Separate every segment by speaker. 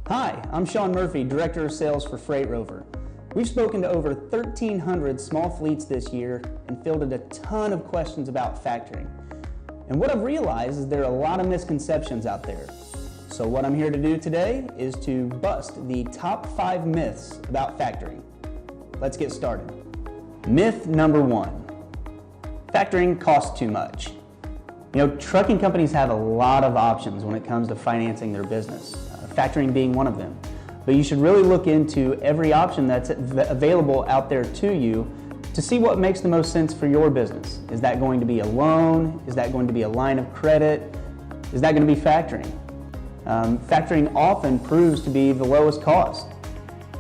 Speaker 1: Hi, I'm Shawn Murphy, Director of Sales for FreightRover. We've spoken to over 1,300 small fleets this year and fielded a ton of questions about factoring. And what I've realized is there are a lot of misconceptions out there. So what I'm here to do today is to bust the top 5 myths about factoring. Let's get started. Myth number 1, factoring costs too much. Trucking companies have a lot of options when it comes to financing their business, factoring being one of them. But you should really look into every option that's available out there to you to see what makes the most sense for your business. Is that going to be a loan? Is that going to be a line of credit? Is that going to be factoring? Factoring often proves to be the lowest cost.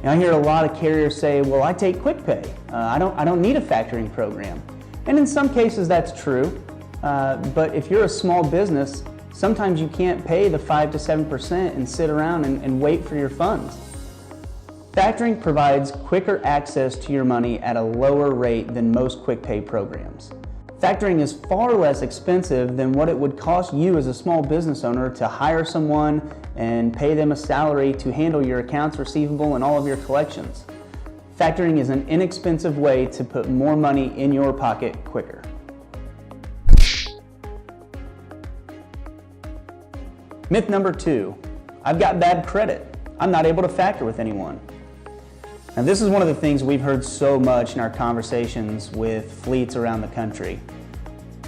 Speaker 1: I hear a lot of carriers say, well, I take quick pay. I don't need a factoring program. And in some cases that's true. But if you're a small business, sometimes you can't pay the 5 to 7% and sit around and wait for your funds. Factoring provides quicker access to your money at a lower rate than most quick pay programs. Factoring is far less expensive than what it would cost you as a small business owner to hire someone and pay them a salary to handle your accounts receivable and all of your collections. Factoring is an inexpensive way to put more money in your pocket quicker. Myth number 2, I've got bad credit. I'm not able to factor with anyone. Now this is one of the things we've heard so much in our conversations with fleets around the country.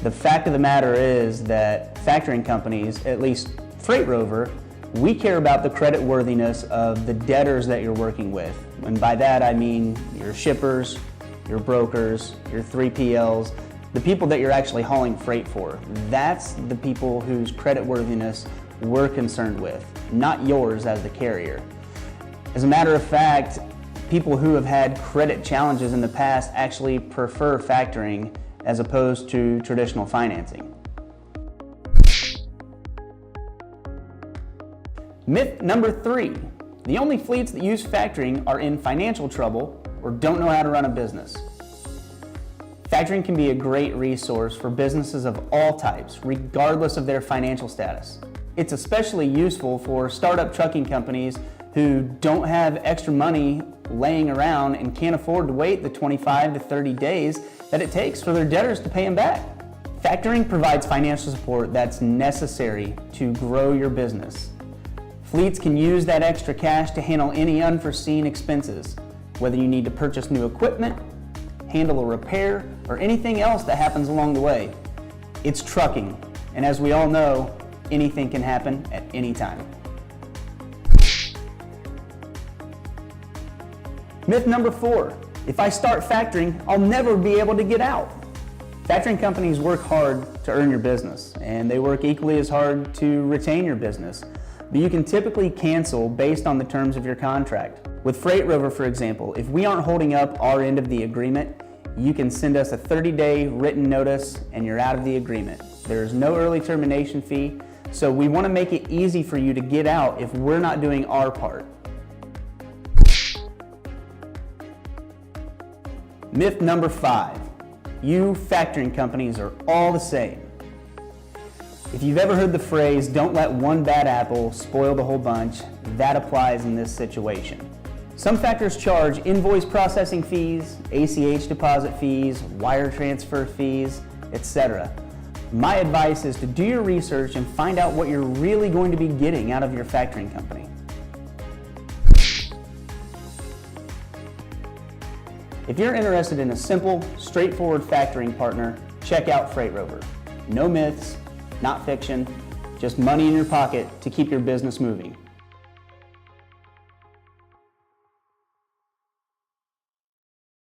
Speaker 1: The fact of the matter is that factoring companies, at least FreightRover, we care about the credit worthiness of the debtors that you're working with. And by that I mean your shippers, your brokers, your 3PLs, the people that you're actually hauling freight for. That's the people whose credit worthiness we're concerned with, not yours as the carrier. As a matter of fact, people who have had credit challenges in the past actually prefer factoring as opposed to traditional financing. Myth number 3, the only fleets that use factoring are in financial trouble or don't know how to run a business. Factoring can be a great resource for businesses of all types, regardless of their financial status. It's especially useful for startup trucking companies who don't have extra money laying around and can't afford to wait the 25 to 30 days that it takes for their debtors to pay them back. Factoring provides financial support that's necessary to grow your business. Fleets can use that extra cash to handle any unforeseen expenses, whether you need to purchase new equipment, handle a repair, or anything else that happens along the way. It's trucking, and as we all know, anything can happen at any time. Myth number 4, if I start factoring, I'll never be able to get out. Factoring companies work hard to earn your business, and they work equally as hard to retain your business. But you can typically cancel based on the terms of your contract. With FreightRover, for example, if we aren't holding up our end of the agreement, you can send us a 30-day written notice and you're out of the agreement. There's no early termination fee, so we want to make it easy for you to get out if we're not doing our part. Myth number 5, you factoring companies are all the same. If you've ever heard the phrase, don't let one bad apple spoil the whole bunch, that applies in this situation. Some factors charge invoice processing fees, ACH deposit fees, wire transfer fees, etc. My advice is to do your research and find out what you're really going to be getting out of your factoring company. If you're interested in a simple, straightforward factoring partner, check out FreightRover. No myths, not fiction, just money in your pocket to keep your business moving.